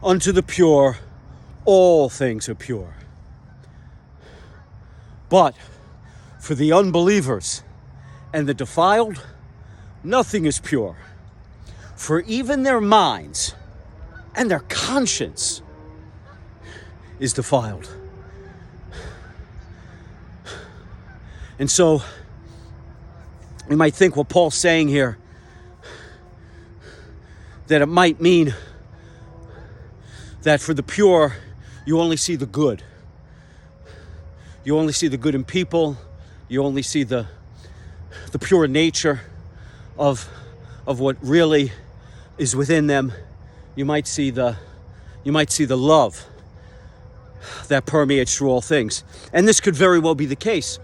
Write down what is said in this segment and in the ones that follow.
Unto the pure, all things are pure. But for the unbelievers and the defiled, nothing is pure. For even their minds and their conscience is defiled. And so you might think what Paul's saying here, that it might mean that for the pure, you only see the good. You only see the good in people. You only see the pure nature of what really is within them. You might see the love that permeates through all things. And this could very well be the case.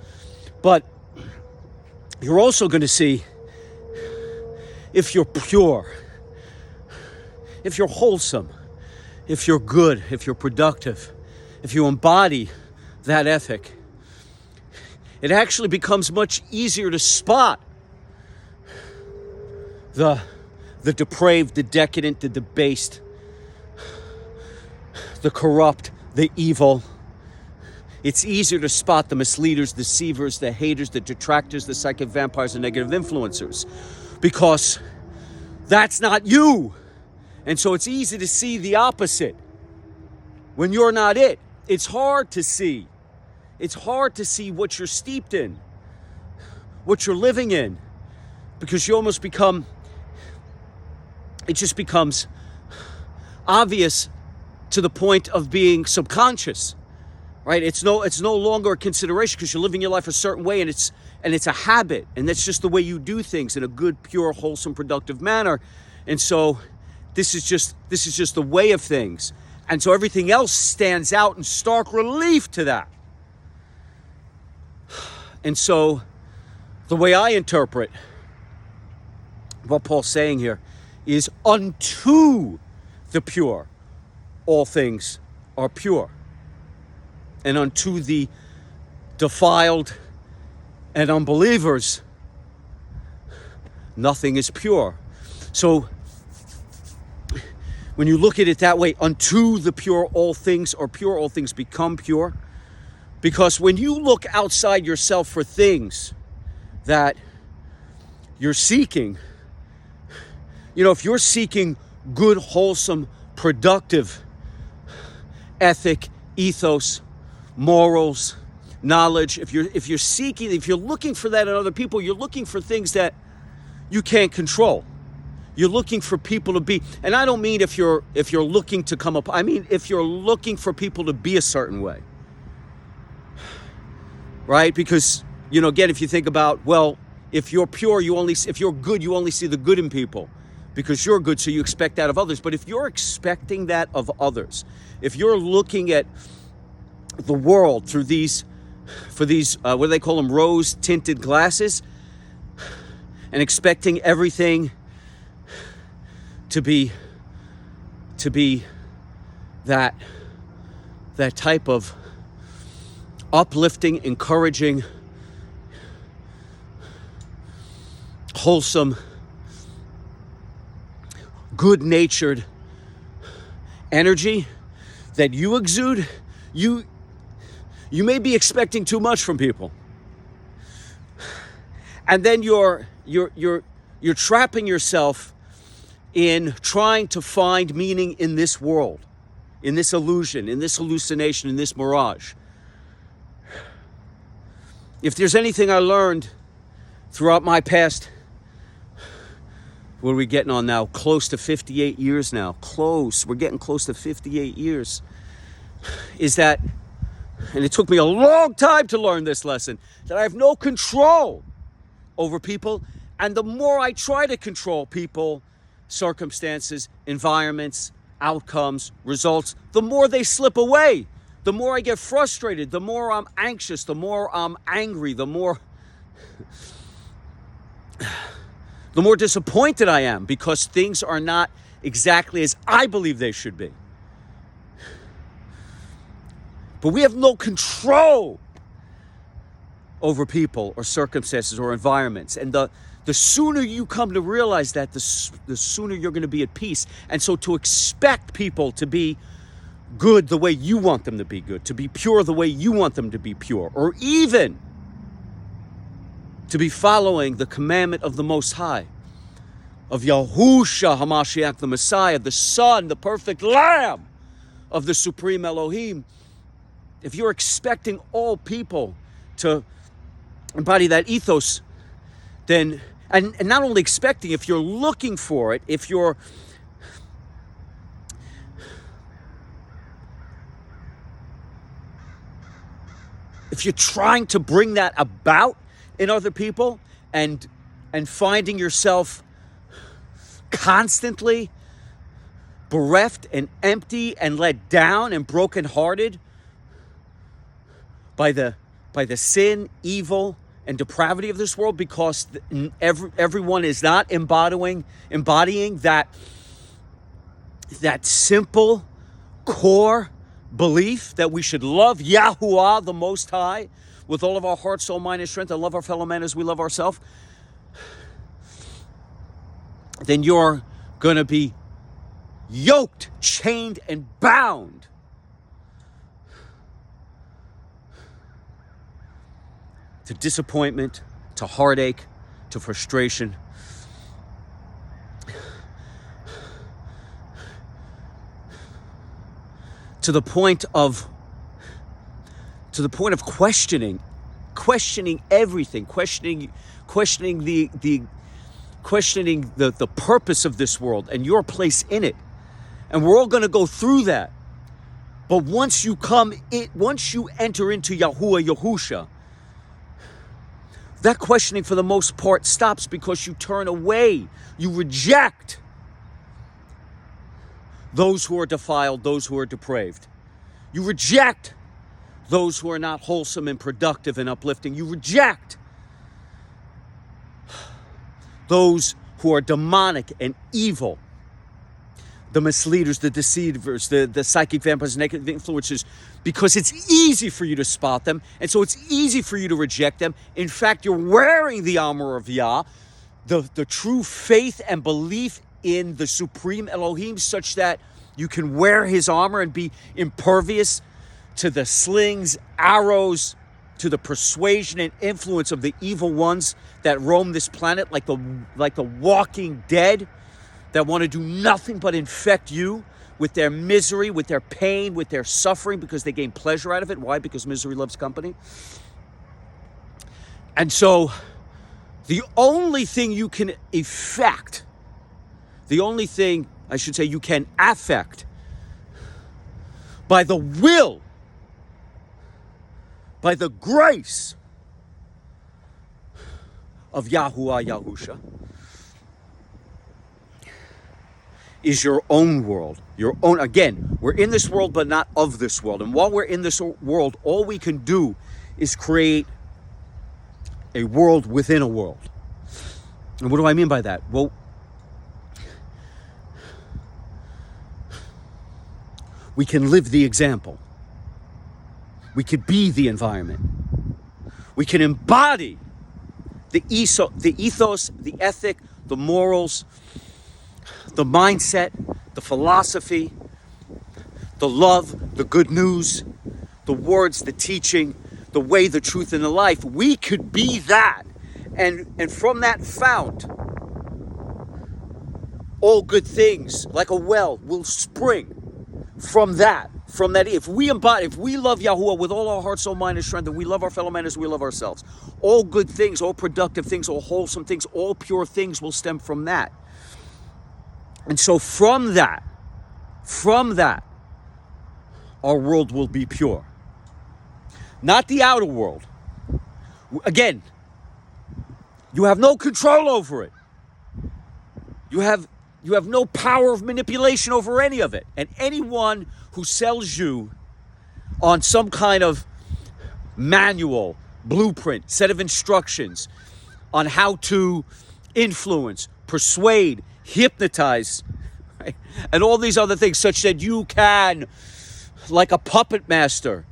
But you're also going to see, if you're pure, if you're wholesome, if you're good, if you're productive, if you embody that ethic, it actually becomes much easier to spot the depraved, the decadent, the debased, the corrupt, the evil. It's easier to spot the misleaders, deceivers, the haters, the detractors, the psychic vampires, and negative influencers, because that's not you. And so it's easy to see the opposite when you're not it. It's hard to see. It's hard to see what you're steeped in, what you're living in, because you almost become, it just becomes obvious to the point of being subconscious, right? It's no longer a consideration because you're living your life a certain way, and it's a habit, and that's just the way you do things in a good, pure, wholesome, productive manner. And so this is just the way of things. And so everything else stands out in stark relief to that. And so the way I interpret what Paul's saying here is, unto the pure, all things are pure. And unto the defiled and unbelievers, nothing is pure. So when you look at it that way, unto the pure, all things are pure, all things become pure. Because when you look outside yourself for things that you're seeking, if you're seeking good, wholesome, productive ethic, ethos, morals, knowledge, if you're looking for that in other people, you're looking for things that you can't control. You're looking for people to be, and I don't mean if you're looking to come up, I mean if you're looking for people to be a certain way. Right? Because, again, if you think about, well, if you're pure, if you're good, you only see the good in people because you're good, so you expect that of others. But if you're expecting that of others, if you're looking at the world through these, what do they call them, rose-tinted glasses, and expecting everything to be that type of uplifting, encouraging, wholesome, good-natured energy that you exude, you may be expecting too much from people. And then you're trapping yourself in trying to find meaning in this world, in this illusion, in this hallucination, in this mirage. If there's anything I learned throughout my past, what are we getting on now? Close to 58 years now. We're getting close to 58 years. Is that, and it took me a long time to learn this lesson, that I have no control over people. And the more I try to control people, circumstances, environments, outcomes, results, the more they slip away. The more I get frustrated, the more I'm anxious, the more I'm angry, the more disappointed I am because things are not exactly as I believe they should be. But we have no control over people or circumstances or environments. And the The sooner you come to realize that, the sooner you're going to be at peace. And so to expect people to be good the way you want them to be good, to be pure the way you want them to be pure, or even to be following the commandment of the Most High, of Yahushua HaMashiach, the Messiah, the Son, the perfect Lamb of the Supreme Elohim. If you're expecting all people to embody that ethos, then, and not only expecting, if you're looking for it, if you're trying to bring that about in other people, and finding yourself constantly bereft and empty and let down and brokenhearted by the sin, evil, and depravity of this world, because everyone is not embodying that simple core belief that we should love Yahuwah, the Most High, with all of our heart, soul, mind, and strength, and love our fellow man as we love ourselves, then you're going to be yoked, chained, and bound to disappointment, to heartache, to frustration, to the point of questioning everything, questioning the purpose of this world and your place in it. And we're all going to go through that. But once you enter into Yahuwah, Yahusha, that questioning for the most part stops, because you turn away, you reject those who are defiled, those who are depraved. You reject those who are not wholesome and productive and uplifting. You reject those who are demonic and evil, the misleaders, the deceivers, the psychic vampires, negative influencers, because it's easy for you to spot them, and so it's easy for you to reject them. In fact, you're wearing the armor of Yah, the true faith and belief in the Supreme Elohim, such that you can wear his armor and be impervious to the slings, arrows, to the persuasion and influence of the evil ones that roam this planet like the walking dead, that want to do nothing but infect you with their misery, with their pain, with their suffering, because they gain pleasure out of it. Why? Because misery loves company. And so the only thing you can effect, the only thing I should say you can affect by the will, by the grace of Yahuwah, Yahusha, is your own world. Your own. Again, we're in this world, but not of this world. And while we're in this world, all we can do is create a world within a world. And what do I mean by that? Well, we can live the example. We could be the environment. We can embody the ethos, the ethic, the morals, the mindset, the philosophy, the love, the good news, the words, the teaching, the way, the truth, and the life. We could be that. And from that fount, all good things, like a well, will spring from that. If we love Yahuwah with all our heart, soul, mind, and strength, and we love our fellow man as we love ourselves, all good things, all productive things, all wholesome things, all pure things will stem from that. And so from that, our world will be pure. Not the outer world. Again, you have no control over it. You have no power of manipulation over any of it. And anyone who sells you on some kind of manual, blueprint, set of instructions on how to influence, persuade, hypnotize, right, and all these other things, such that you can, like a puppet master,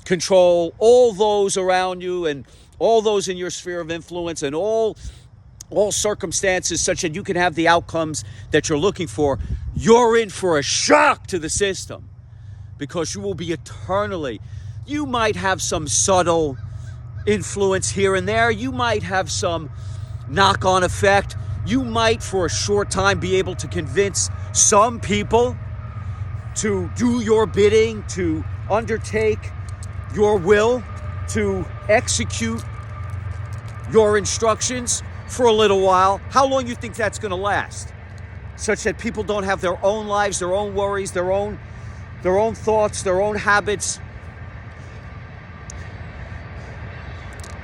control all those around you and all those in your sphere of influence and all all circumstances such that you can have the outcomes that you're looking for, you're in for a shock to the system, because you will be eternally. You might have some subtle influence here and there. You might have some knock-on effect. You might, for a short time, be able to convince some people to do your bidding, to undertake your will, to execute your instructions for a little while. How long do you think that's going to last? Such that people don't have their own lives, their own worries, their own thoughts, their own habits.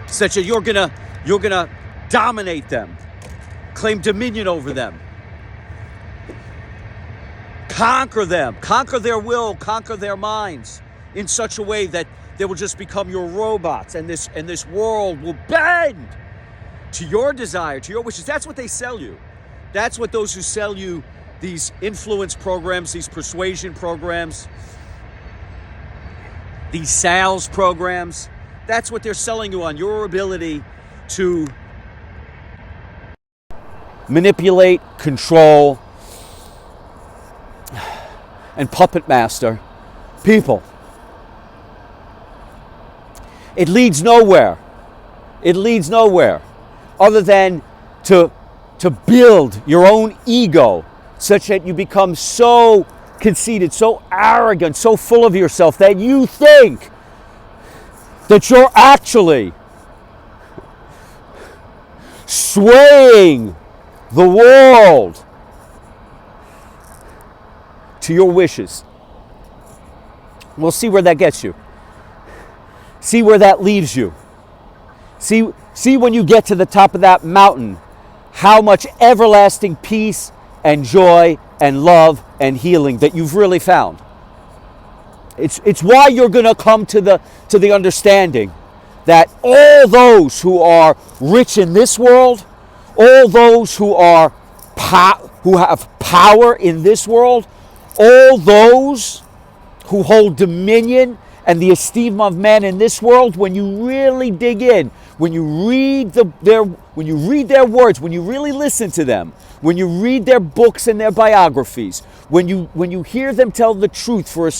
Such that you're gonna dominate them, claim dominion over them, conquer them, conquer their will, conquer their minds in such a way that they will just become your robots, and this world will bend to your desire, to your wishes. That's what they sell you. That's what those who sell you these influence programs, these persuasion programs, these sales programs, that's what they're selling you on, your ability to manipulate, control, and puppet master people. It leads nowhere. It leads nowhere other than to build your own ego such that you become so conceited, so arrogant, so full of yourself that you think that you're actually swaying the world to your wishes. We'll see where that gets you. See where that leaves you. See when you get to the top of that mountain how much everlasting peace and joy and love and healing that you've really found. It's why you're going to come to the understanding that all those who are rich in this world, all those who are who have power in this world, all those who hold dominion and the esteem of man in this world, when you really dig in, when you read their words, when you really listen to them, when you read their books and their biographies, when you hear them tell the truth for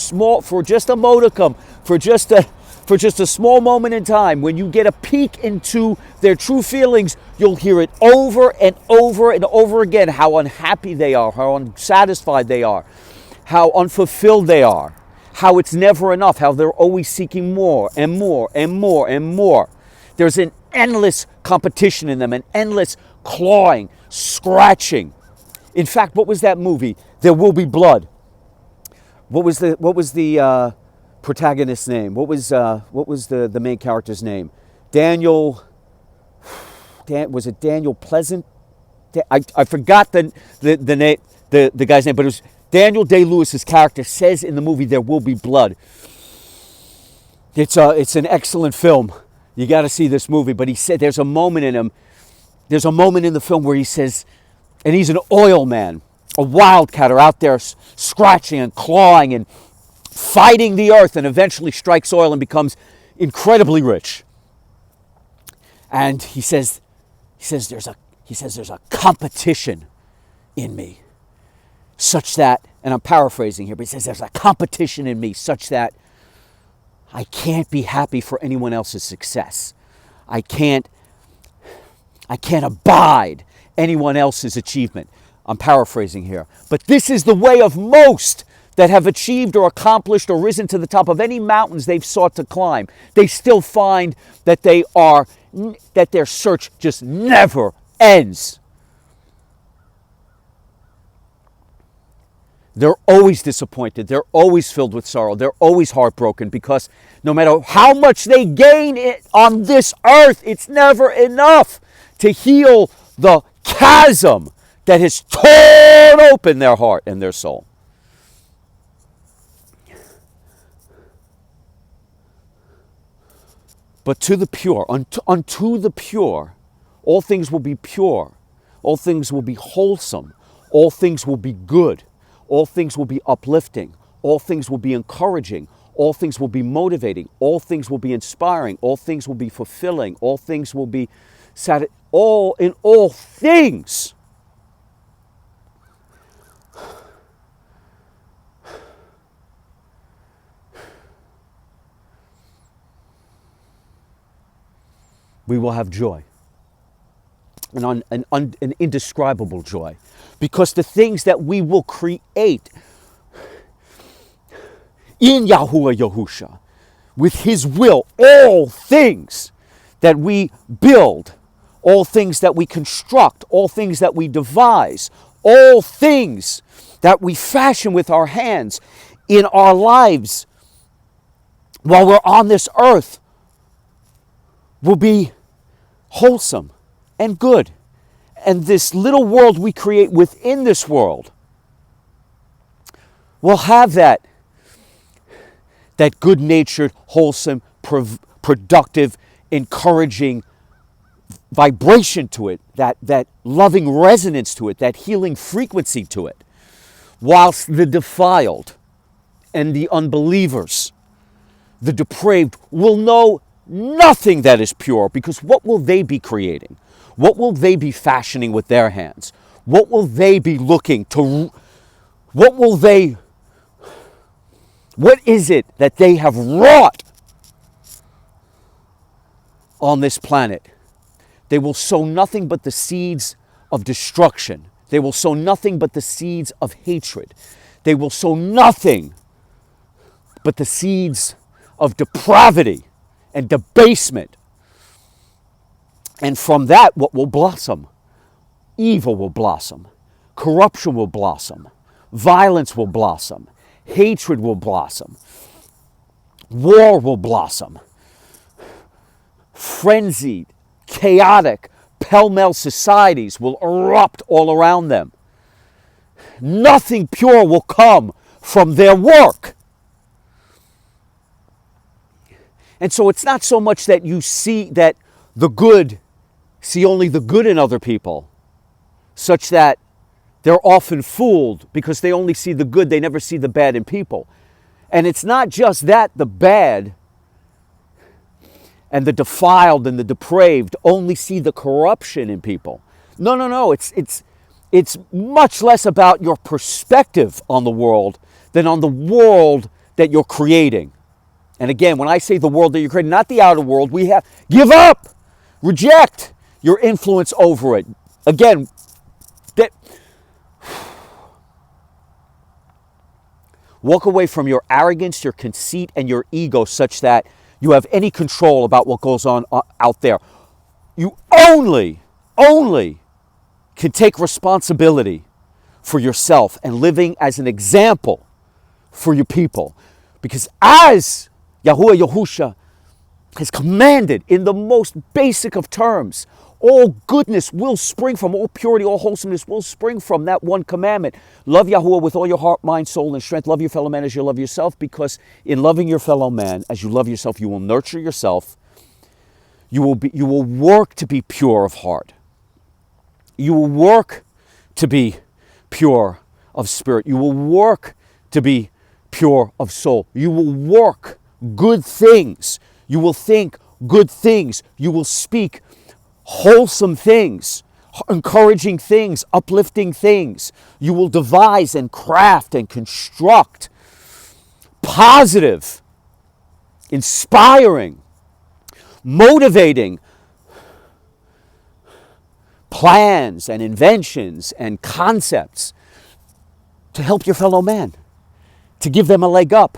just a modicum, for just a small moment in time, when you get a peek into their true feelings, you'll hear it over and over and over again, how unhappy they are, how unsatisfied they are, how unfulfilled they are, how it's never enough, how they're always seeking more and more and more and more. There's an endless competition in them, an endless clawing, scratching. In fact, what was that movie? There Will Be Blood. What was the protagonist's name? What was the main character's name? Was it Daniel Pleasant? I forgot the name, the guy's name, but it was Daniel Day-Lewis's character says in the movie There Will Be Blood. It's an excellent film. You got to see this movie. But he said there's a moment in the film where he says, and he's an oil man, a wildcatter out there scratching and clawing and fighting the earth, and eventually strikes oil and becomes incredibly rich. And he says there's a competition in me, such that, and I'm paraphrasing here, but he says there's a competition in me such that I can't be happy for anyone else's success. I can't abide anyone else's achievement. I'm paraphrasing here. But this is the way of most that have achieved or accomplished or risen to the top of any mountains they've sought to climb. They still find that that their search just never ends. They're always disappointed. They're always filled with sorrow. They're always heartbroken, because no matter how much they gain on this earth, it's never enough to heal the chasm that has torn open their heart and their soul. But to the pure, unto the pure, all things will be pure. All things will be wholesome. All things will be good. All things will be uplifting. All things will be encouraging. All things will be motivating. All things will be inspiring. All things will be fulfilling. All things will be in all things. We will have joy, an indescribable joy, because the things that we will create in Yahuwah Yahusha, with His will, all things that we build, all things that we construct, all things that we devise, all things that we fashion with our hands in our lives while we're on this earth will be wholesome and good. And this little world we create within this world will have that good-natured, wholesome, productive, encouraging vibration to it, that loving resonance to it, that healing frequency to it, whilst the defiled and the unbelievers, the depraved, will know nothing that is pure, because what will they be creating? What will they be fashioning with their hands? What will they be looking to? What is it that they have wrought on this planet? They will sow nothing but the seeds of destruction. They will sow nothing but the seeds of hatred. They will sow nothing but the seeds of depravity and debasement. And from that, what will blossom? Evil will blossom. Corruption will blossom. Violence will blossom. Hatred will blossom. War will blossom. Frenzied, chaotic, pell-mell societies will erupt all around them. Nothing pure will come from their work. And so it's not so much that you see that the good, see only the good in other people, such that they're often fooled because they only see the good, they never see the bad in people. And it's not just that the bad and the defiled and the depraved only see the corruption in people. No. It's much less about your perspective on the world than on the world that you're creating. And again, when I say the world that you're creating, not the outer world, give up, reject your influence over it. Again, walk away from your arrogance, your conceit, and your ego such that you have any control about what goes on out there. You only can take responsibility for yourself and living as an example for your people. Because as Yahuwah Yahusha has commanded in the most basic of terms, all goodness will spring from, all purity, all wholesomeness will spring from that one commandment. Love Yahuwah with all your heart, mind, soul, and strength. Love your fellow man as you love yourself, because in loving your fellow man as you love yourself, you will nurture yourself. You will work to be pure of heart. You will work to be pure of spirit. You will work to be pure of soul. You will work good things. You will think good things. You will speak wholesome things, encouraging things, uplifting things. You will devise and craft and construct positive, inspiring, motivating plans and inventions and concepts to help your fellow man, to give them a leg up,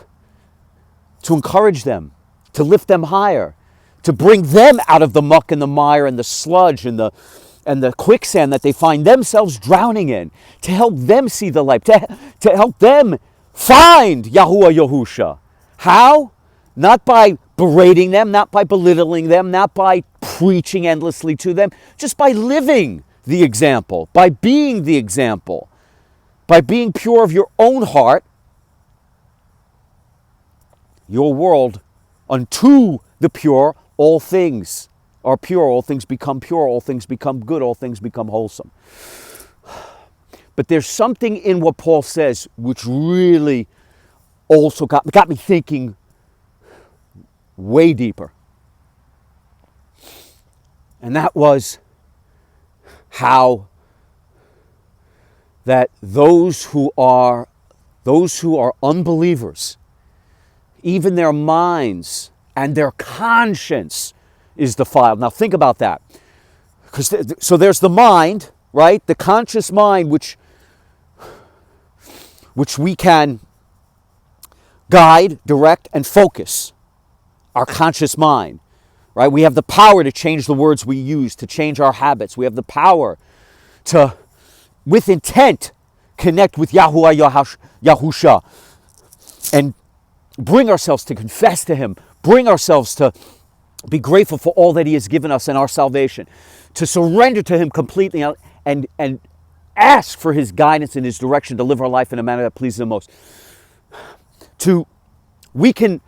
to encourage them, to lift them higher, to bring them out of the muck and the mire and the sludge and the quicksand that they find themselves drowning in, to help them see the light, to help them find Yahuwah Yahusha. How? Not by berating them, not by belittling them, not by preaching endlessly to them, just by living the example, by being the example, by being pure of your own heart, your world unto the pure. All things are pure, all things become pure, all things become good, all things become wholesome. But there's something in what Paul says which really also got me thinking way deeper. And that was how that those who are unbelievers, even their minds and their conscience is defiled. Now think about that. So there's the mind, right? The conscious mind, which we can guide, direct, and focus. Our conscious mind, right? We have the power to change the words we use, to change our habits. We have the power to, with intent, connect with Yahusha, and bring ourselves to confess to Him, bring ourselves to be grateful for all that He has given us in our salvation, to surrender to Him completely and ask for His guidance and His direction to live our life in a manner that pleases Him most. We can,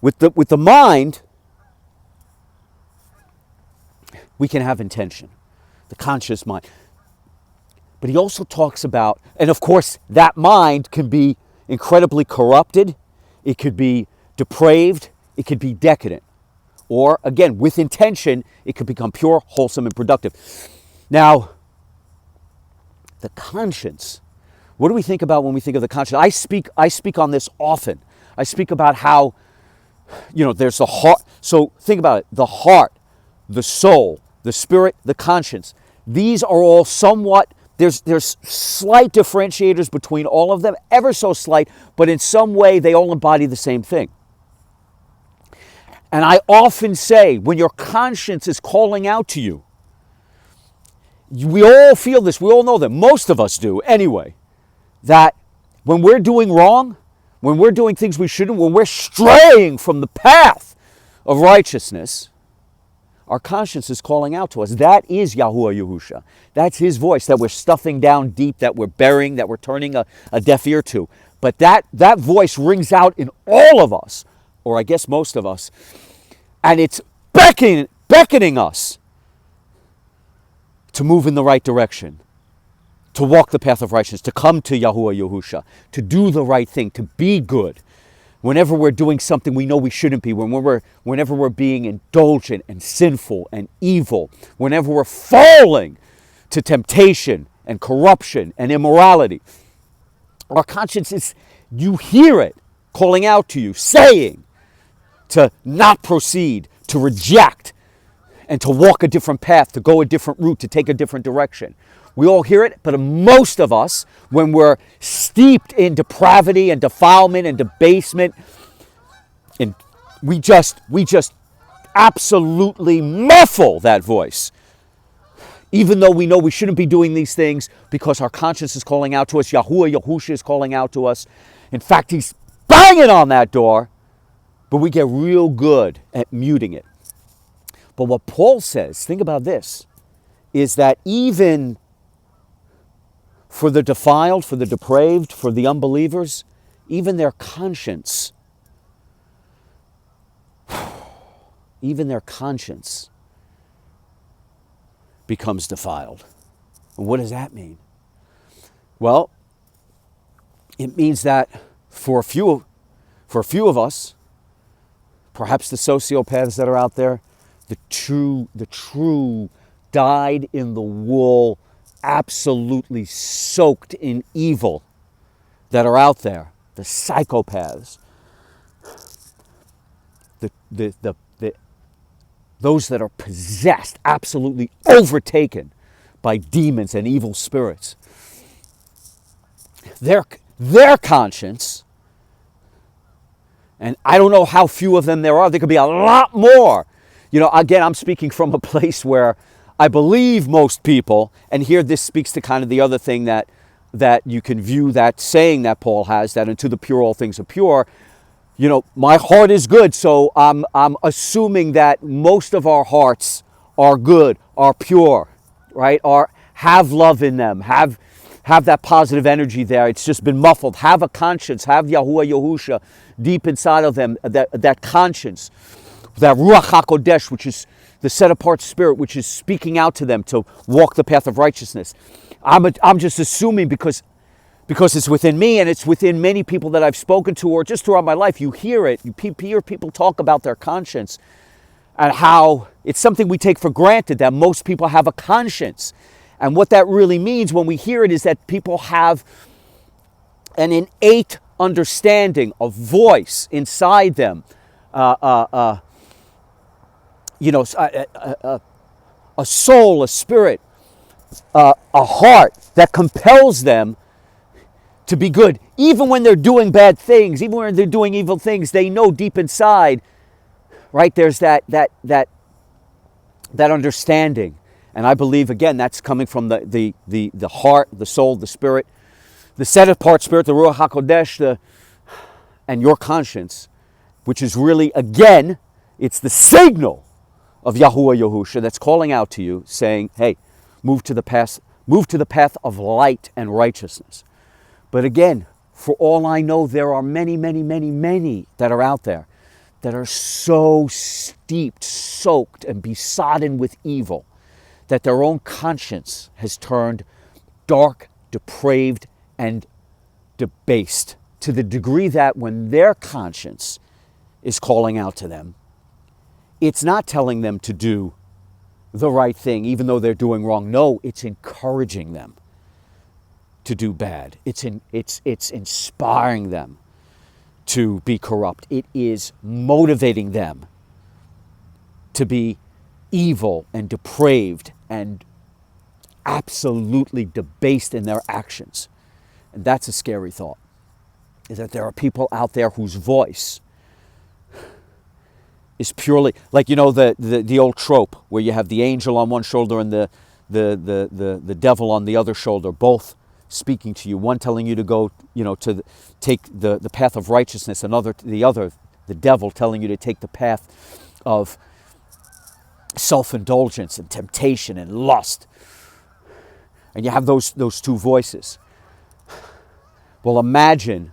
with the mind, we can have intention, the conscious mind. But he also talks about, and of course that mind can be incredibly corrupted, it could be depraved, it could be decadent. Or again, with intention, it could become pure, wholesome, and productive. Now, the conscience. What do we think about when we think of the conscience? I speak on this often. I speak about how, there's the heart. So think about it. The heart, the soul, the spirit, the conscience. These are all somewhat, there's slight differentiators between all of them, ever so slight, but in some way they all embody the same thing. And I often say, when your conscience is calling out to you, we all feel this, we all know that, most of us do anyway, that when we're doing wrong, when we're doing things we shouldn't, when we're straying from the path of righteousness, our conscience is calling out to us. That is Yahuwah Yahusha. That's His voice that we're stuffing down deep, that we're burying, that we're turning a deaf ear to. But that voice rings out in all of us, or I guess most of us, and it's beckoning us to move in the right direction, to walk the path of righteousness, to come to Yahuwah Yahusha, to do the right thing, to be good. Whenever we're doing something we know we shouldn't be, whenever we're being indulgent and sinful and evil, whenever we're falling to temptation and corruption and immorality, our conscience is, you hear it calling out to you, saying to not proceed, to reject, and to walk a different path, to go a different route, to take a different direction. We all hear it, but most of us, when we're steeped in depravity and defilement and debasement, and we just absolutely muffle that voice, even though we know we shouldn't be doing these things, because our conscience is calling out to us, Yahuwah Yahusha is calling out to us. In fact, He's banging on that door, but we get real good at muting it. But what Paul says, think about this, is that even for the defiled, for the depraved, for the unbelievers, even their conscience, becomes defiled. And what does that mean? Well, it means that for a few of us, perhaps the sociopaths that are out there, the true dyed in the wool, absolutely soaked in evil that are out there, the psychopaths, those that are possessed, absolutely overtaken by demons and evil spirits. Their conscience, and I don't know how few of them there are, there could be a lot more. Again, I'm speaking from a place where I believe most people, and here this speaks to kind of the other thing that you can view that saying that Paul has, that unto the pure all things are pure. My heart is good, so I'm assuming that most of our hearts are good, are pure, right? Have love in them, have that positive energy there. It's just been muffled. Have a conscience, have Yahuwah Yahusha deep inside of them, that conscience, that Ruach HaKodesh, which is the set-apart spirit, which is speaking out to them to walk the path of righteousness. I'm just assuming because it's within me and it's within many people that I've spoken to, or just throughout my life, you hear it. You hear people talk about their conscience and how it's something we take for granted that most people have a conscience. And what that really means when we hear it is that people have an innate understanding, a voice inside them, you know, a soul, a spirit, a heart that compels them to be good. Even when they're doing bad things, even when they're doing evil things, they know deep inside, right, there's that understanding. And I believe, again, that's coming from the heart, the soul, the spirit, the set-apart spirit, the Ruach HaKodesh, and your conscience, which is really, again, it's the signal of Yahuwah Yahusha that's calling out to you, saying, hey, move to the path of light and righteousness. But again, for all I know, there are many, many, many, many that are out there that are so steeped, soaked, and besodden with evil that their own conscience has turned dark, depraved, and debased, to the degree that when their conscience is calling out to them, it's not telling them to do the right thing, even though they're doing wrong. No, it's encouraging them to do bad. It's inspiring them to be corrupt. It is motivating them to be evil and depraved and absolutely debased in their actions. And that's a scary thought, is that there are people out there whose voice is purely, like, you know, the old trope where you have the angel on one shoulder and the devil on the other shoulder, both speaking to you, one telling you to go, you know, take the path of righteousness, the devil telling you to take the path of self-indulgence and temptation and lust. And you have those two voices. Well, imagine,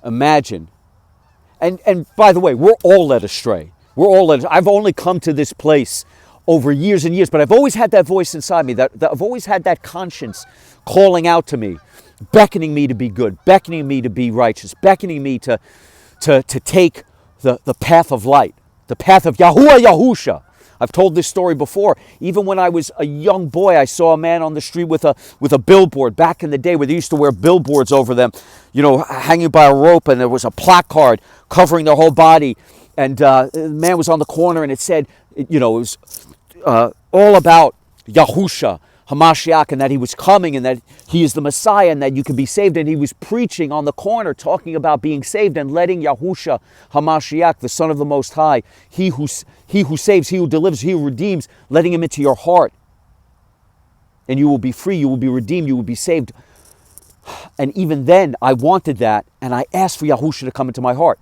and by the way, we're all led astray. I've only come to this place over years and years, but I've always had that voice inside me, that I've always had that conscience calling out to me, beckoning me to be good, beckoning me to be righteous, beckoning me to take the path of light, the path of Yahuwah Yahusha. I've told this story before. Even when I was a young boy, I saw a man on the street with a billboard back in the day where they used to wear billboards over them, you know, hanging by a rope, and there was a placard covering their whole body. And the man was on the corner, and it said, you know, it was all about Yahusha HaMashiach, and that he was coming, and that he is the Messiah, and that you can be saved. And he was preaching on the corner, talking about being saved and letting Yahusha HaMashiach, the Son of the Most High, he who saves, he who delivers, he who redeems, letting him into your heart. And you will be free, you will be redeemed, you will be saved. And even then, I wanted that, and I asked for Yahusha to come into my heart.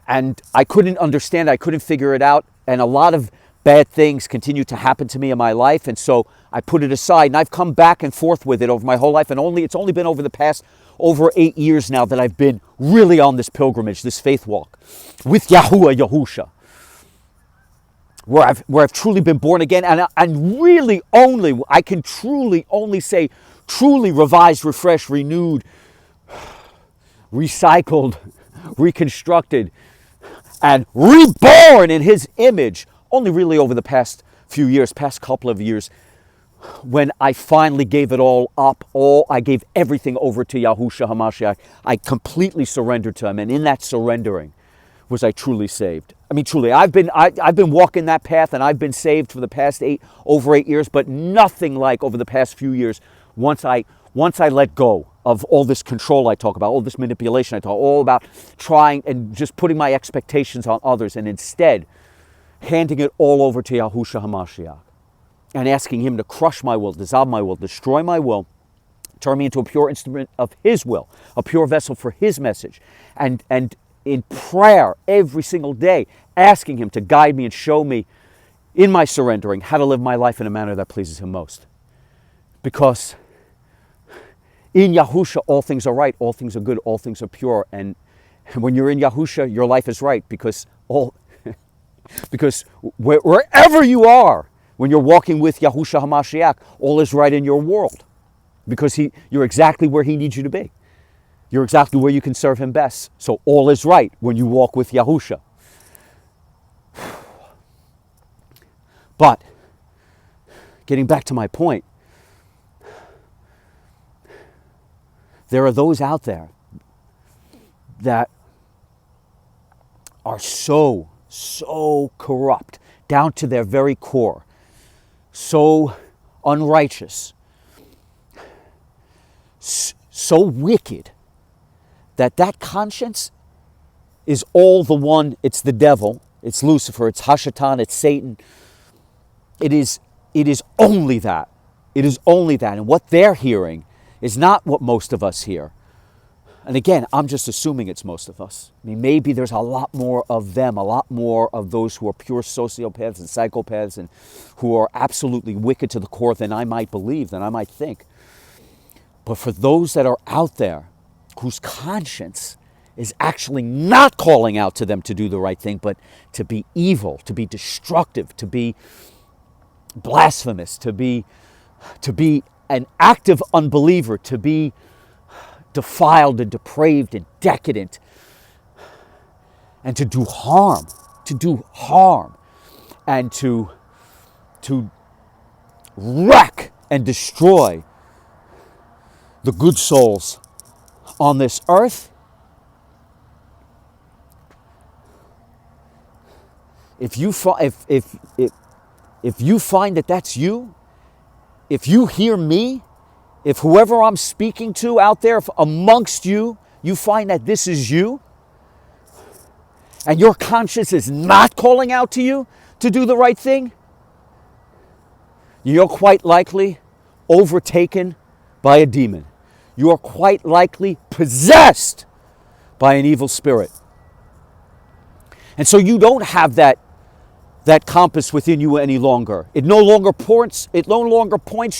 And I couldn't understand, I couldn't figure it out, and a lot of bad things continued to happen to me in my life, and so I put it aside, and I've come back and forth with it over my whole life, and it's only been over the past over 8 years now that I've been really on this pilgrimage, this faith walk with Yahuwah Yahusha, where I've truly been born again, and really only, I can truly only say, truly revised, refreshed, renewed, recycled, reconstructed, and reborn in his image, only really over the past few years, past couple of years, when I finally gave it all up, I gave everything over to Yahusha HaMashiach. I completely surrendered to him, and in that surrendering was I truly saved. I mean, truly, I've been walking that path, and I've been saved for the past over 8 years, but nothing like over the past few years once I let go of all this control I talk about, all this manipulation I talk, all about trying and just putting my expectations on others, and instead handing it all over to Yahusha HaMashiach and asking him to crush my will, dissolve my will, destroy my will, turn me into a pure instrument of his will, a pure vessel for his message, and in prayer every single day, asking him to guide me and show me in my surrendering how to live my life in a manner that pleases him most. Because in Yahusha, all things are right, all things are good, all things are pure. And when you're in Yahusha, your life is right, because wherever you are, when you're walking with Yahusha HaMashiach, all is right in your world, because you're exactly where he needs you to be. You're exactly where you can serve him best. So all is right when you walk with Yahusha. But getting back to my point, There are those out there that are so corrupt down to their very core, so unrighteous, so wicked, that conscience is all the one. It's the devil, it's Lucifer, it's Hashatan, it's Satan. It is only that. It is only that. And what they're hearing is not what most of us hear. And again, I'm just assuming it's most of us. I mean, maybe there's a lot more of them, a lot more of those who are pure sociopaths and psychopaths and who are absolutely wicked to the core than I might believe, than I might think. But for those that are out there whose conscience is actually not calling out to them to do the right thing, but to be evil, to be destructive, to be blasphemous, to be an active unbeliever, to be defiled and depraved and decadent, and to do harm, and to wreck and destroy the good souls on this earth. If you find that that's you, if you hear me, if whoever I'm speaking to out there amongst you, you find that this is you, and your conscience is not calling out to you to do the right thing, you're quite likely overtaken by a demon. You are quite likely possessed by an evil spirit. And so you don't have that compass within you any longer. It no longer points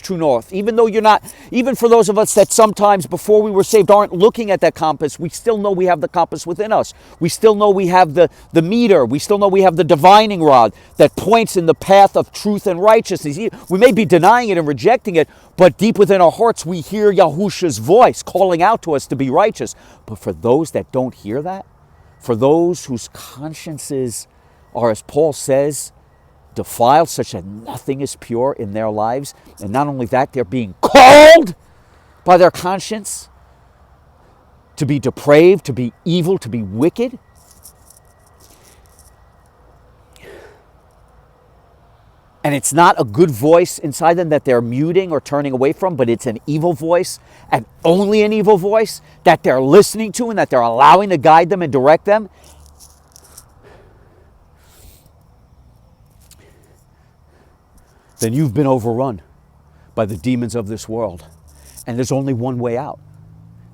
true north. Even though you're not, even for those of us that sometimes before we were saved aren't looking at that compass, we still know we have the compass within us. We still know we have the meter. We still know we have the divining rod that points in the path of truth and righteousness. We may be denying it and rejecting it, but deep within our hearts we hear Yahusha's voice calling out to us to be righteous. But for those that don't hear that, for those whose consciences are, as Paul says, defiled such that nothing is pure in their lives. And not only that, they're being called by their conscience to be depraved, to be evil, to be wicked. And it's not a good voice inside them that they're muting or turning away from, but it's an evil voice, and only an evil voice that they're listening to and that they're allowing to guide them and direct them. Then you've been overrun by the demons of this world. And there's only one way out.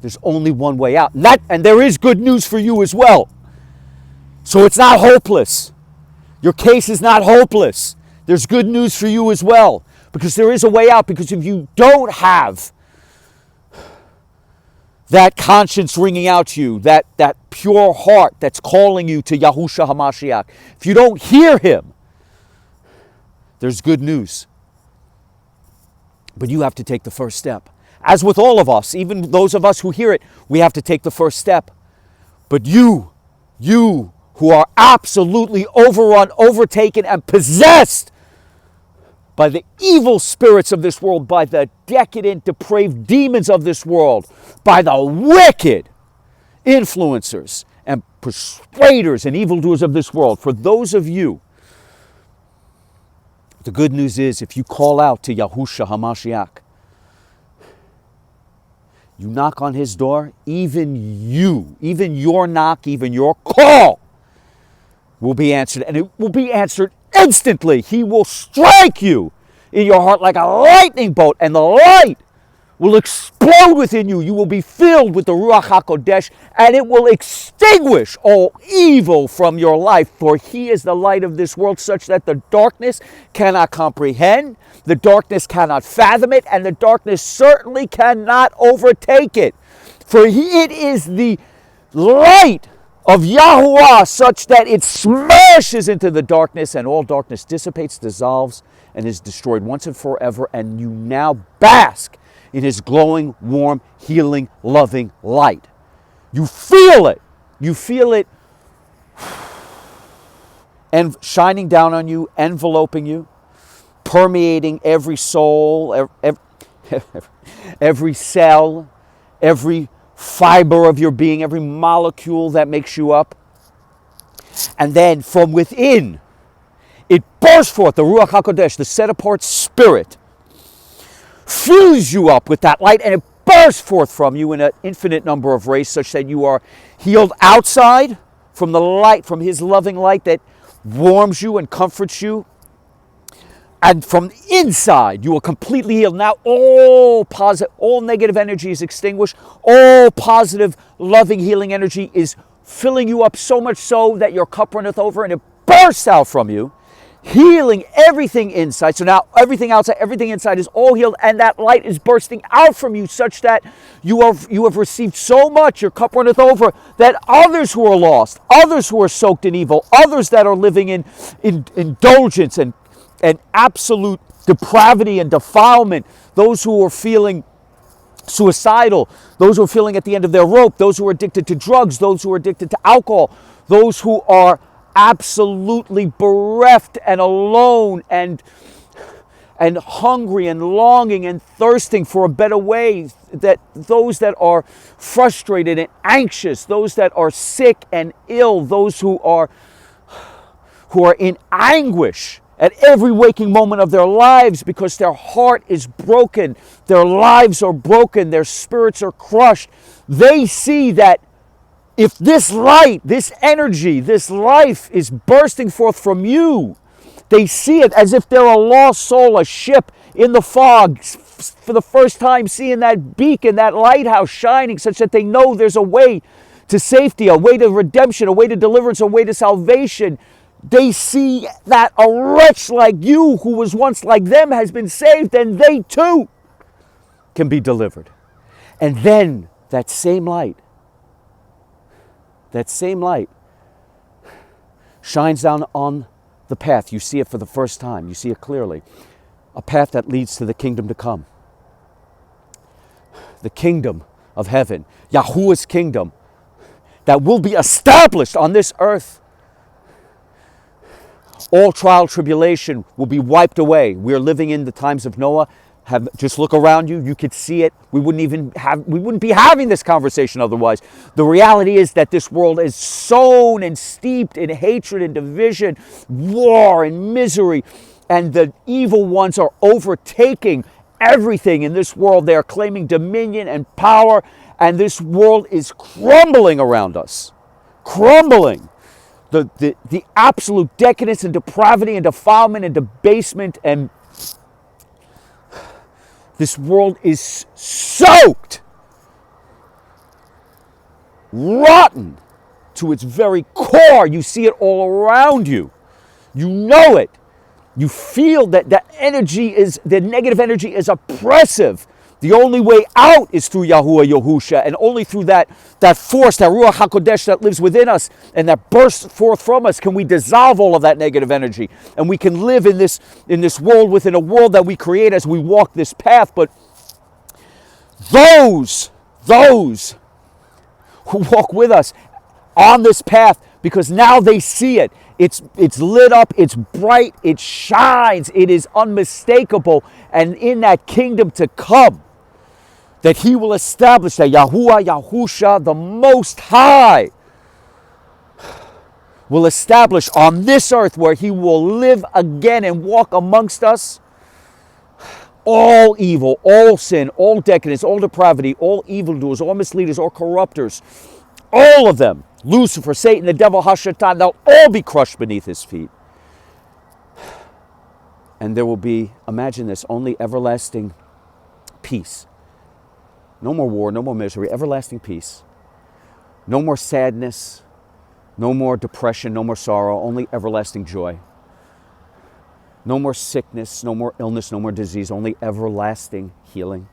There's only one way out. And there is good news for you as well. So it's not hopeless. Your case is not hopeless. There's good news for you as well. Because there is a way out. Because if you don't have that conscience ringing out to you, that pure heart that's calling you to Yahushua HaMashiach, if you don't hear him, there's good news. But you have to take the first step. As with all of us, even those of us who hear it, we have to take the first step. But you who are absolutely overrun, overtaken, and possessed by the evil spirits of this world, by the decadent, depraved demons of this world, by the wicked influencers and persuaders and evildoers of this world, for those of you, the good news is, if you call out to Yahushua HaMashiach, you knock on his door, even your knock, even your call will be answered. And it will be answered instantly. He will strike you in your heart like a lightning bolt, and the light will explode within you. You will be filled with the Ruach HaKodesh, and it will extinguish all evil from your life. For he is the light of this world, such that the darkness cannot comprehend, the darkness cannot fathom it, and the darkness certainly cannot overtake it. For it is the light of Yahuwah, such that it smashes into the darkness, and all darkness dissipates, dissolves, and is destroyed once and forever, and you now bask in his glowing, warm, healing, loving light. You feel it. You feel it and shining down on you, enveloping you, permeating every soul, every cell, every fiber of your being, every molecule that makes you up. And then from within, it bursts forth, the Ruach HaKodesh, the set-apart spirit, fills you up with that light, and it bursts forth from you in an infinite number of rays, such that you are healed outside from the light, from his loving light that warms you and comforts you. And from the inside, you are completely healed. Now all negative energy is extinguished. All positive, loving, healing energy is filling you up, so much so that your cup runneth over, and it bursts out from you, healing everything inside. So now everything outside, everything inside is all healed, and that light is bursting out from you, such that you have received so much, your cup runneth over, that others who are lost, others who are soaked in evil, others that are living in indulgence and absolute depravity and defilement, those who are feeling suicidal, those who are feeling at the end of their rope, those who are addicted to drugs, those who are addicted to alcohol, those who are absolutely bereft and alone and hungry and longing and thirsting for a better way, that those that are frustrated and anxious, those that are sick and ill, those who are in anguish at every waking moment of their lives because their heart is broken, their lives are broken, their spirits are crushed. They see that if this light, this energy, this life is bursting forth from you, they see it as if they're a lost soul, a ship in the fog, for the first time seeing that beacon, that lighthouse shining, such that they know there's a way to safety, a way to redemption, a way to deliverance, a way to salvation. They see that a wretch like you, who was once like them, has been saved, and they too can be delivered. And then that same light shines down on the path. You see it for the first time. You see it clearly. A path that leads to the kingdom to come. The kingdom of heaven. Yahuwah's kingdom that will be established on this earth. All trial, tribulation will be wiped away. We're living in the times of Noah. Just look around you. You could see it. We wouldn't be having this conversation otherwise. The reality is that this world is sown and steeped in hatred and division, war and misery, and the evil ones are overtaking everything in this world. They are claiming dominion and power, and this world is crumbling around us. Crumbling. The absolute decadence and depravity and defilement and debasement, and this world is soaked, rotten to its very core. You see it all around you. You know it. You feel that the negative energy is oppressive. The only way out is through Yahuwah Yahusha, and only through that force, that Ruach HaKodesh that lives within us and that bursts forth from us, can we dissolve all of that negative energy. And we can live in this world, within a world that we create as we walk this path. But those who walk with us on this path, because now they see it. It's lit up, it's bright, it shines, it is unmistakable. And in that kingdom to come, that he will establish, that Yahuwah Yahusha, the Most High, will establish on this earth, where he will live again and walk amongst us, all evil, all sin, all decadence, all depravity, all evildoers, all misleaders, all corruptors, all of them, Lucifer, Satan, the devil, Hashatan, they'll all be crushed beneath his feet. And there will be, imagine this, only everlasting peace. No more war, no more misery, everlasting peace. No more sadness, no more depression, no more sorrow, only everlasting joy. No more sickness, no more illness, no more disease, only everlasting healing.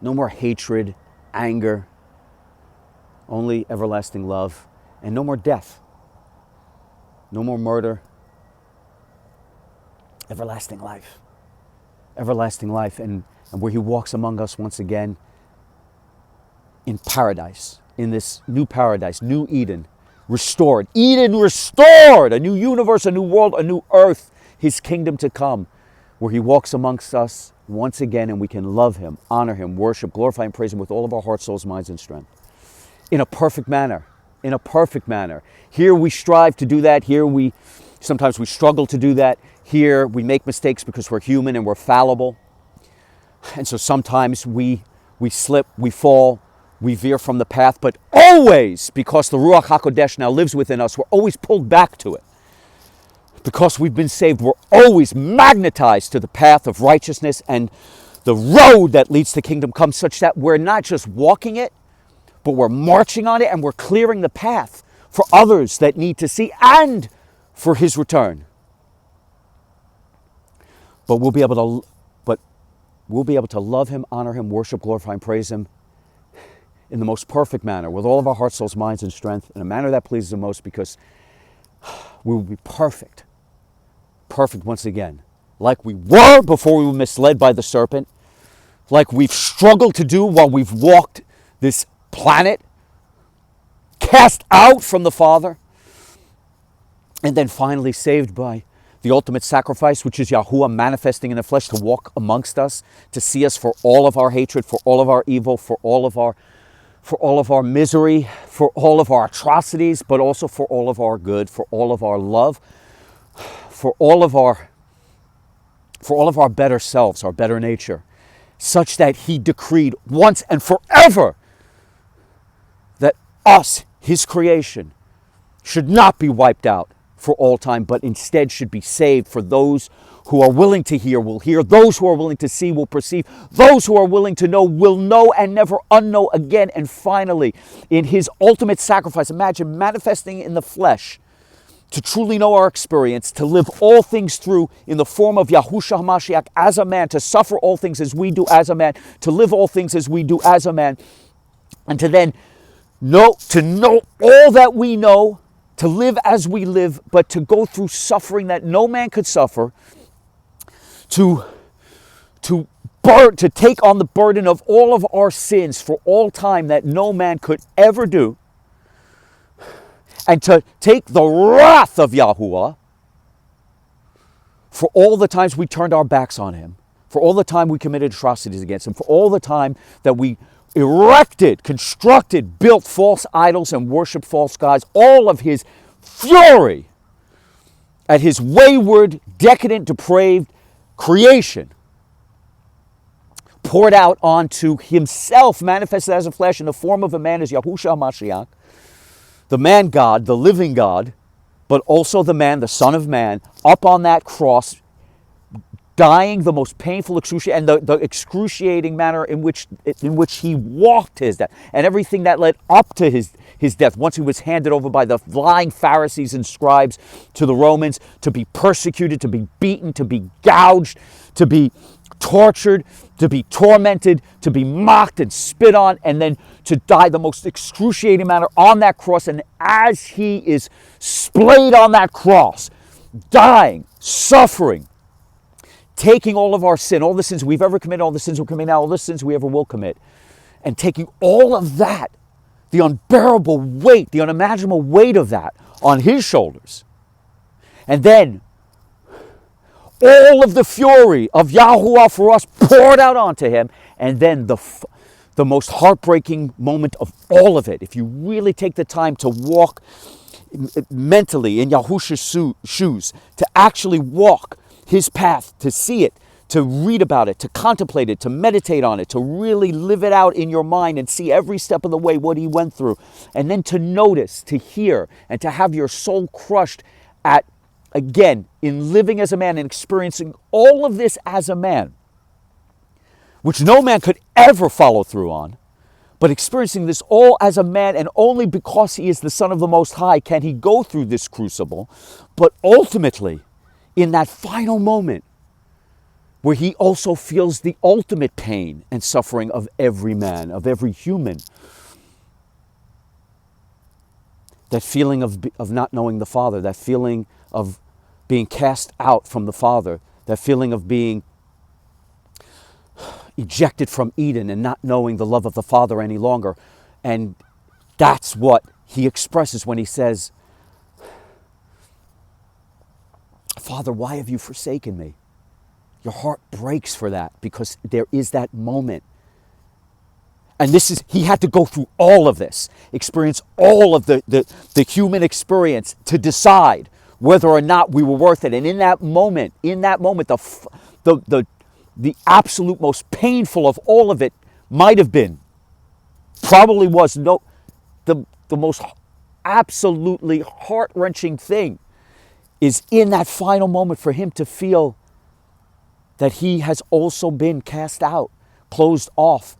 No more hatred, anger, only everlasting love, and no more death. No more murder. Everlasting life. Everlasting life, and where he walks among us once again in paradise, in this new paradise, new Eden, restored. Eden restored, a new universe, a new world, a new earth, his kingdom to come, where he walks amongst us once again, and we can love him, honor him, worship, glorify, and praise him with all of our hearts, souls, minds, and strength. In a perfect manner. In a perfect manner. Here we strive to do that. Here sometimes we struggle to do that. Here we make mistakes because we're human and we're fallible. And so sometimes we slip, we fall, we veer from the path, but always, because the Ruach HaKodesh now lives within us, we're always pulled back to it. Because we've been saved, we're always magnetized to the path of righteousness and the road that leads to kingdom come, such that we're not just walking it, but we're marching on it, and we're clearing the path for others that need to see and for his return. But we'll be able to love him, honor him, worship, glorify, and praise him in the most perfect manner, with all of our hearts, souls, minds, and strength, in a manner that pleases him most, because we will be perfect. Perfect once again. Like we were before we were misled by the serpent. Like we've struggled to do while we've walked this planet, cast out from the Father, and then finally saved by the ultimate sacrifice, which is Yahuwah manifesting in the flesh to walk amongst us, to see us for all of our hatred, for all of our evil, for all of our misery, for all of our atrocities, but also for all of our good, for all of our love, for all of our better selves, our better nature, such that he decreed once and forever that us, his creation, should not be wiped out for all time, but instead should be saved. For those who are willing to hear will hear, those who are willing to see will perceive, those who are willing to know will know and never unknow again. And finally, in his ultimate sacrifice, imagine manifesting in the flesh, to truly know our experience, to live all things through in the form of Yahushua HaMashiach as a man, to suffer all things as we do as a man, to live all things as we do as a man, and to then know all that we know, to live as we live, but to go through suffering that no man could suffer, to take on the burden of all of our sins for all time that no man could ever do, and to take the wrath of Yahuwah for all the times we turned our backs on him, for all the time we committed atrocities against him, for all the time that we erected, constructed, built false idols and worshiped false gods, all of his fury at his wayward, decadent, depraved creation poured out onto himself, manifested as a flesh in the form of a man, as Yahushua HaMashiach, the man God, the living God, but also the man, the Son of Man, up on that cross, dying the most painful, excruciating, and the excruciating manner in which he walked his death, and everything that led up to his death, once he was handed over by the lying Pharisees and scribes to the Romans, to be persecuted, to be beaten, to be gouged, to be tortured, to be tormented, to be mocked and spit on, and then to die the most excruciating manner on that cross. And as he is splayed on that cross, dying, suffering, taking all of our sin, all the sins we've ever committed, all the sins we're committing now, all the sins we ever will commit, and taking all of that, the unbearable weight, the unimaginable weight of that on his shoulders, and then all of the fury of Yahuwah for us poured out onto him, and then the most heartbreaking moment of all of it, if you really take the time to walk mentally in Yahushua's shoes, to actually walk his path, to see it, to read about it, to contemplate it, to meditate on it, to really live it out in your mind and see every step of the way what he went through, and then to notice, to hear, and to have your soul crushed at, again, in living as a man and experiencing all of this as a man, which no man could ever follow through on, but experiencing this all as a man, and only because he is the Son of the Most High can he go through this crucible. But ultimately, in that final moment, where he also feels the ultimate pain and suffering of every man, of every human, that feeling of not knowing the Father, that feeling of being cast out from the Father, that feeling of being ejected from Eden and not knowing the love of the Father any longer. And that's what he expresses when he says, Father, why have you forsaken me? Your heart breaks for that because there is that moment. And this is, he had to go through all of this, experience all of the human experience to decide whether or not we were worth it. And in that moment, the absolute most painful of all of it might have been, probably was, the most absolutely heart-wrenching thing is in that final moment for him to feel that he has also been cast out, closed off,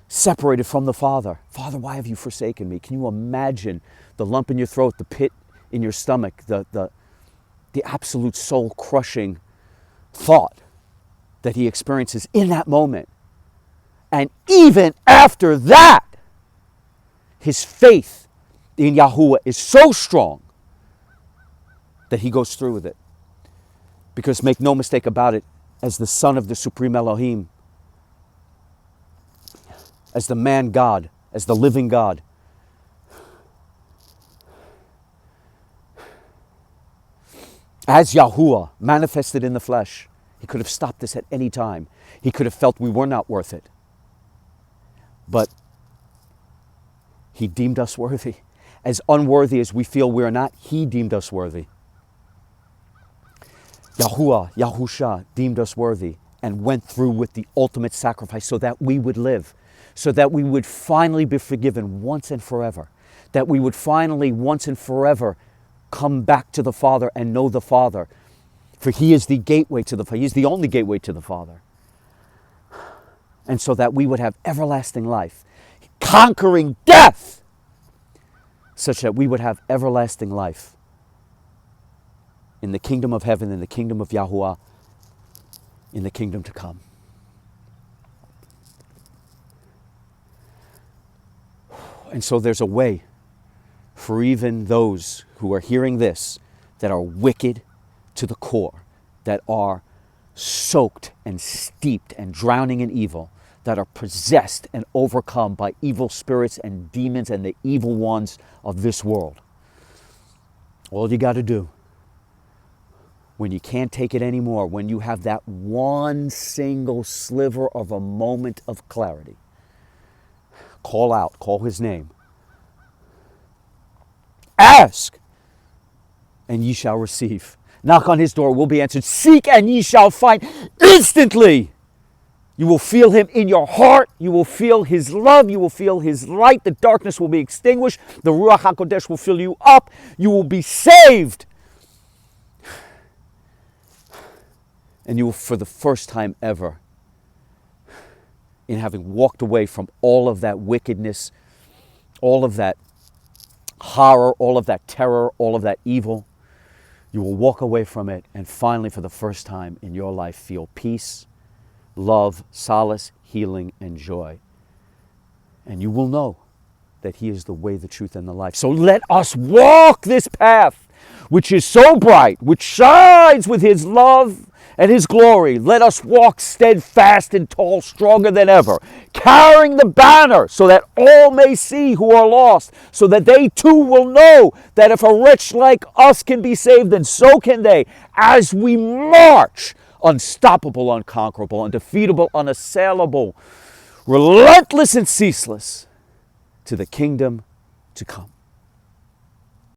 separated from the Father. Father, why have you forsaken me? Can you imagine the lump in your throat, the pit in your stomach, the absolute soul-crushing thought that he experiences in that moment? And even after that, his faith in Yahuwah is so strong that he goes through with it. Because make no mistake about it, as the son of the Supreme Elohim, as the man God, as the living God, as Yahuwah manifested in the flesh, he could have stopped this at any time. He could have felt we were not worth it. But he deemed us worthy. As unworthy as we feel we are not, he deemed us worthy. Yahuwah, Yahusha deemed us worthy and went through with the ultimate sacrifice so that we would live, so that we would finally be forgiven once and forever, that we would finally once and forever come back to the Father and know the Father. For he is the gateway to the Father. He is the only gateway to the Father. And so that we would have everlasting life, conquering death, such that we would have everlasting life in the kingdom of heaven, in the kingdom of Yahuwah, in the kingdom to come. And so there's a way for even those who are hearing this that are wicked to the core, that are soaked and steeped and drowning in evil, that are possessed and overcome by evil spirits and demons and the evil ones of this world. All you got to do, when you can't take it anymore, when you have that one single sliver of a moment of clarity, call out, call his name. Ask, and ye shall receive. Knock on his door, will be answered. Seek, and ye shall find. Instantly, you will feel him in your heart. You will feel his love. You will feel his light. The darkness will be extinguished. The Ruach HaKodesh will fill you up. You will be saved. And you will, for the first time ever, in having walked away from all of that wickedness, all of that horror, all of that terror, all of that evil, you will walk away from it and finally, for the first time in your life, feel peace, love, solace, healing, and joy. And you will know that he is the way, the truth, and the life. So let us walk this path, which is so bright, which shines with his love and his glory. Let us walk steadfast and tall, stronger than ever, carrying the banner so that all may see who are lost, so that they too will know that if a wretch like us can be saved, then so can they, as we march unstoppable, unconquerable, undefeatable, unassailable, relentless and ceaseless to the kingdom to come.